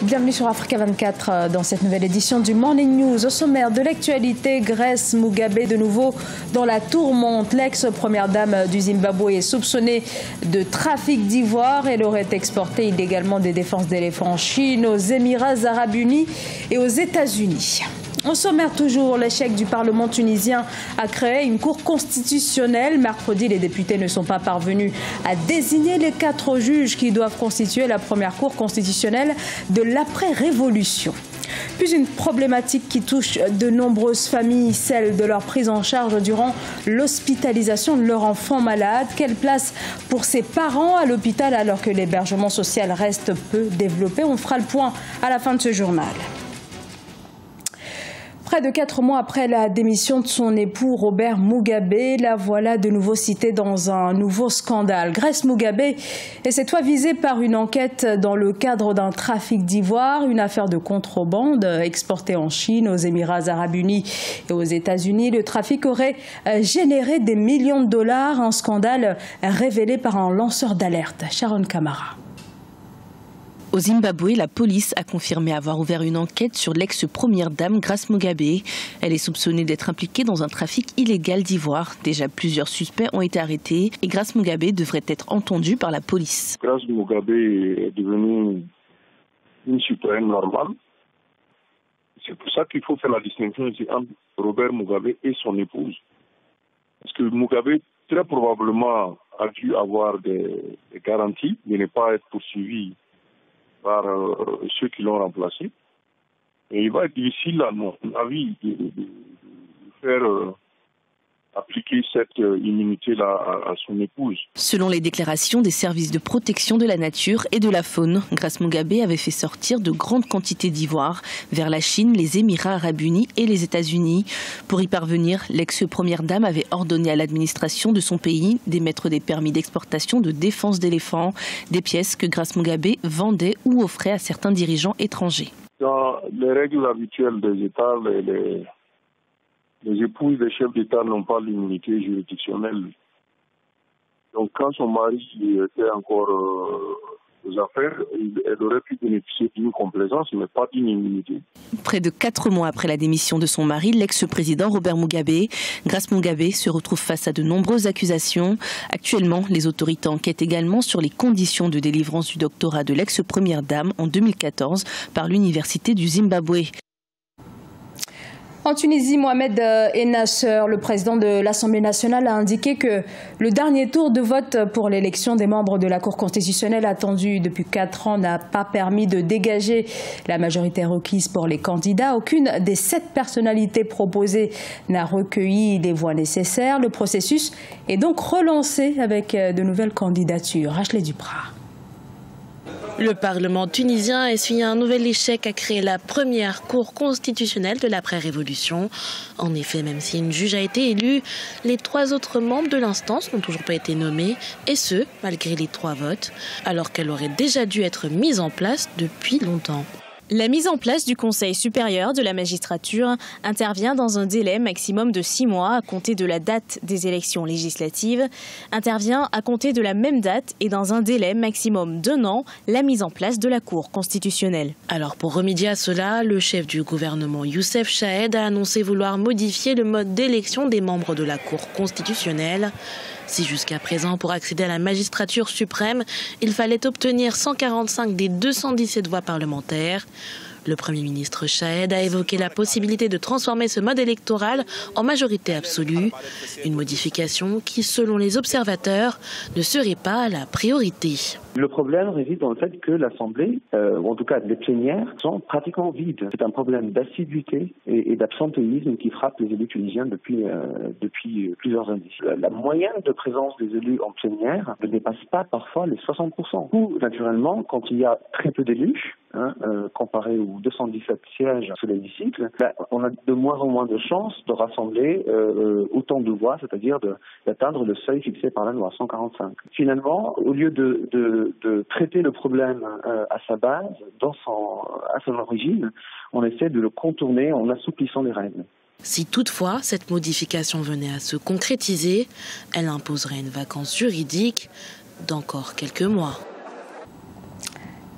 Bienvenue sur Africa 24 dans cette nouvelle édition du Morning News. Au sommaire de l'actualité, Grace Mugabe de nouveau dans la tourmente. L'ex-première dame du Zimbabwe est soupçonnée de trafic d'ivoire. Elle aurait exporté illégalement des défenses d'éléphants en Chine, aux Émirats Arabes Unis et aux États-Unis. Au sommaire toujours, l'échec du Parlement tunisien a créé une cour constitutionnelle. Mercredi, les députés ne sont pas parvenus à désigner les 4 juges qui doivent constituer la première cour constitutionnelle de l'après-révolution. Puis une problématique qui touche de nombreuses familles, celle de leur prise en charge durant l'hospitalisation de leur enfant malade. Quelle place pour ces parents à l'hôpital alors que l'hébergement social reste peu développé? On fera le point à la fin de ce journal. Près de 4 mois après la démission de son époux Robert Mugabe, la voilà de nouveau citée dans un nouveau scandale. Grace Mugabe est cette fois visée par une enquête dans le cadre d'un trafic d'ivoire, une affaire de contrebande exportée en Chine, aux Émirats Arabes Unis et aux États-Unis. Le trafic aurait généré des millions de dollars, un scandale révélé par un lanceur d'alerte, Sharon Kamara. Au Zimbabwe, la police a confirmé avoir ouvert une enquête sur l'ex-première dame Grace Mugabe. Elle est soupçonnée d'être impliquée dans un trafic illégal d'ivoire. Déjà plusieurs suspects ont été arrêtés et Grace Mugabe devrait être entendue par la police. Grace Mugabe est devenue une citoyenne normale. C'est pour ça qu'il faut faire la distinction entre Robert Mugabe et son épouse. Parce que Mugabe, très probablement, a dû avoir des garanties de ne pas être poursuivi par ceux qui l'ont remplacé. Et il va être difficile, à mon avis, de faire appliquer cette immunité-là à son épouse. Selon les déclarations des services de protection de la nature et de la faune, Grace Mugabe avait fait sortir de grandes quantités d'ivoire vers la Chine, les Émirats Arabes Unis et les États-Unis. Pour y parvenir, l'ex-première dame avait ordonné à l'administration de son pays d'émettre des permis d'exportation de défense d'éléphants, des pièces que Grace Mugabe vendait ou offrait à certains dirigeants étrangers. Dans les règles habituelles des États, les épouses des chefs d'État n'ont pas l'immunité juridictionnelle. Donc quand son mari était encore aux affaires, elle aurait pu bénéficier d'une complaisance, mais pas d'une immunité. Près de 4 mois après la démission de son mari, l'ex-président Robert Mugabe, Grace Mugabe se retrouve face à de nombreuses accusations. Actuellement, les autorités enquêtent également sur les conditions de délivrance du doctorat de l'ex-première dame en 2014 par l'Université du Zimbabwe. En Tunisie, Mohamed Ennaceur, le président de l'Assemblée nationale, a indiqué que le dernier tour de vote pour l'élection des membres de la Cour constitutionnelle attendu depuis 4 ans n'a pas permis de dégager la majorité requise pour les candidats. Aucune des 7 personnalités proposées n'a recueilli les voix nécessaires. Le processus est donc relancé avec de nouvelles candidatures. Ashley Duprat. Le Parlement tunisien a essuyé un nouvel échec à créer la première cour constitutionnelle de l'après-révolution. En effet, même si une juge a été élue, les 3 autres membres de l'instance n'ont toujours pas été nommés, et ce, malgré les 3 votes, alors qu'elle aurait déjà dû être mise en place depuis longtemps. La mise en place du Conseil supérieur de la magistrature intervient dans un délai maximum de 6 mois à compter de la date des élections législatives, intervient à compter de la même date et dans un délai maximum d'1 an, la mise en place de la Cour constitutionnelle. Alors pour remédier à cela, le chef du gouvernement Youssef Chahed a annoncé vouloir modifier le mode d'élection des membres de la Cour constitutionnelle. Si jusqu'à présent, pour accéder à la magistrature suprême, il fallait obtenir 145 des 217 voix parlementaires, le Premier ministre Chahed a évoqué la possibilité de transformer ce mode électoral en majorité absolue, une modification qui, selon les observateurs, ne serait pas la priorité. Le problème réside dans le fait que l'Assemblée, ou en tout cas les plénières, sont pratiquement vides. C'est un problème d'assiduité et d'absentéisme qui frappe les élus tunisiens depuis plusieurs années. La moyenne de présence des élus en plénière ne dépasse pas parfois les 60%. Ou, naturellement, quand il y a très peu d'élus, comparé aux 217 sièges sur l'hémicycle, on a de moins en moins de chances de rassembler autant de voix, c'est-à-dire d'atteindre le seuil fixé par la loi 145. Finalement, au lieu de traiter le problème à sa base, à son origine, on essaie de le contourner en assouplissant les règles. Si toutefois cette modification venait à se concrétiser, elle imposerait une vacance juridique d'encore quelques mois.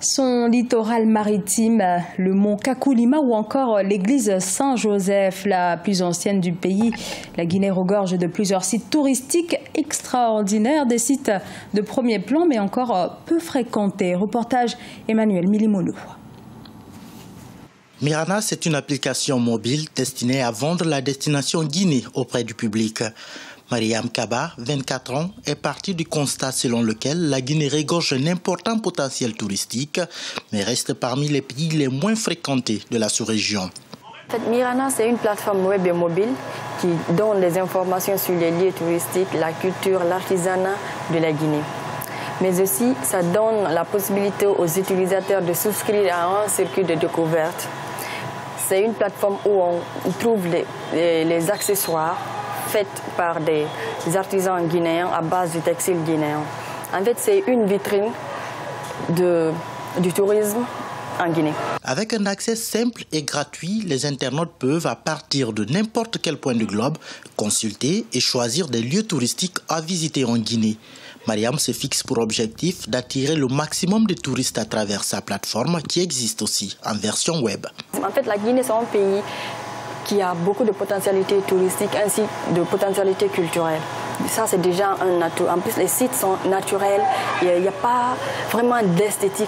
Son littoral maritime, le mont Kakulima ou encore l'église Saint-Joseph, la plus ancienne du pays. La Guinée regorge de plusieurs sites touristiques extraordinaires, des sites de premier plan mais encore peu fréquentés. Reportage Emmanuel Milimoulou. Mirana, c'est une application mobile destinée à vendre la destination Guinée auprès du public. Mariam Kaba, 24 ans, est partie du constat selon lequel la Guinée regorge un important potentiel touristique, mais reste parmi les pays les moins fréquentés de la sous-région. En fait, Mirana, c'est une plateforme web et mobile qui donne des informations sur les lieux touristiques, la culture, l'artisanat de la Guinée. Mais aussi, ça donne la possibilité aux utilisateurs de souscrire à un circuit de découverte. C'est une plateforme où on trouve les accessoires faits par des artisans guinéens à base du textile guinéen. En fait, c'est une vitrine du tourisme en Guinée. Avec un accès simple et gratuit, les internautes peuvent, à partir de n'importe quel point du globe, consulter et choisir des lieux touristiques à visiter en Guinée. Mariam se fixe pour objectif d'attirer le maximum de touristes à travers sa plateforme qui existe aussi en version web. En fait, la Guinée, c'est un pays qui a beaucoup de potentialités touristiques ainsi que de potentialités culturelles. Ça, c'est déjà un atout. En plus, les sites sont naturels, il n'y a pas vraiment d'esthétique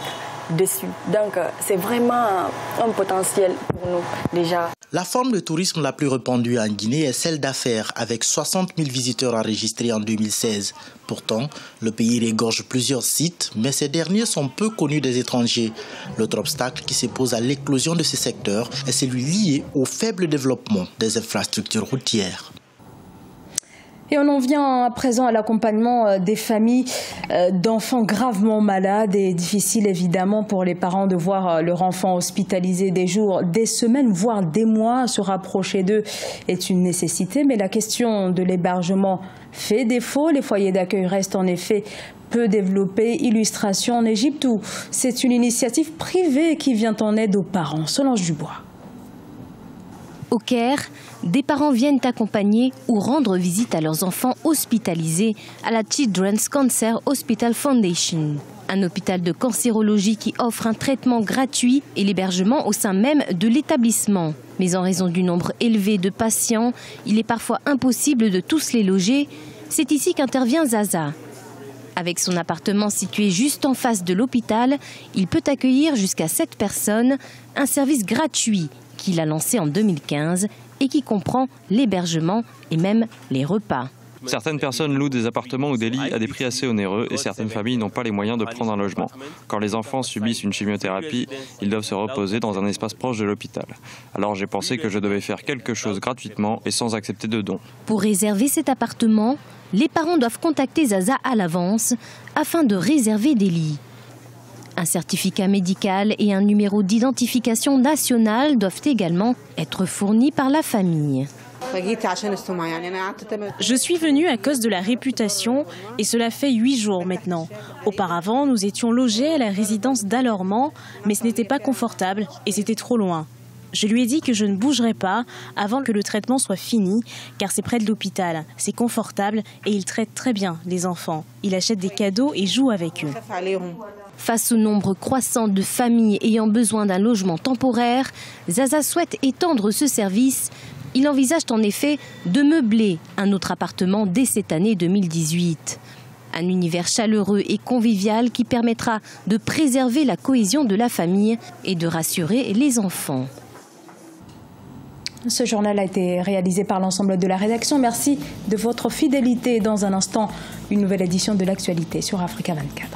dessus. Donc, c'est vraiment un potentiel pour nous déjà. La forme de tourisme la plus répandue en Guinée est celle d'affaires, avec 60 000 visiteurs enregistrés en 2016. Pourtant, le pays regorge plusieurs sites, mais ces derniers sont peu connus des étrangers. L'autre obstacle qui se pose à l'éclosion de ces secteurs est celui lié au faible développement des infrastructures routières. Et on en vient à présent à l'accompagnement des familles d'enfants gravement malades et difficile évidemment pour les parents de voir leur enfant hospitalisé des jours, des semaines, voire des mois. Se rapprocher d'eux est une nécessité, mais la question de l'hébergement fait défaut. Les foyers d'accueil restent en effet peu développés. Illustration en Égypte où c'est une initiative privée qui vient en aide aux parents. Solange Dubois. Au Caire, des parents viennent accompagner ou rendre visite à leurs enfants hospitalisés à la Children's Cancer Hospital Foundation, un hôpital de cancérologie qui offre un traitement gratuit et l'hébergement au sein même de l'établissement. Mais en raison du nombre élevé de patients, il est parfois impossible de tous les loger. C'est ici qu'intervient Zaza. Avec son appartement situé juste en face de l'hôpital, il peut accueillir jusqu'à 7 personnes, un service gratuit qu'il a lancé en 2015 et qui comprend l'hébergement et même les repas. Certaines personnes louent des appartements ou des lits à des prix assez onéreux et certaines familles n'ont pas les moyens de prendre un logement. Quand les enfants subissent une chimiothérapie, ils doivent se reposer dans un espace proche de l'hôpital. Alors j'ai pensé que je devais faire quelque chose gratuitement et sans accepter de dons. Pour réserver cet appartement, les parents doivent contacter Zaza à l'avance afin de réserver des lits. Un certificat médical et un numéro d'identification national doivent également être fournis par la famille. Je suis venue à cause de la réputation et cela fait 8 jours maintenant. Auparavant, nous étions logés à la résidence d'Alormant, mais ce n'était pas confortable et c'était trop loin. Je lui ai dit que je ne bougerais pas avant que le traitement soit fini, car c'est près de l'hôpital, c'est confortable et il traite très bien les enfants. Il achète des cadeaux et joue avec eux. Face au nombre croissant de familles ayant besoin d'un logement temporaire, Zaza souhaite étendre ce service. Il envisage en effet de meubler un autre appartement dès cette année 2018. Un univers chaleureux et convivial qui permettra de préserver la cohésion de la famille et de rassurer les enfants. Ce journal a été réalisé par l'ensemble de la rédaction. Merci de votre fidélité. Dans un instant, une nouvelle édition de l'actualité sur Africa 24.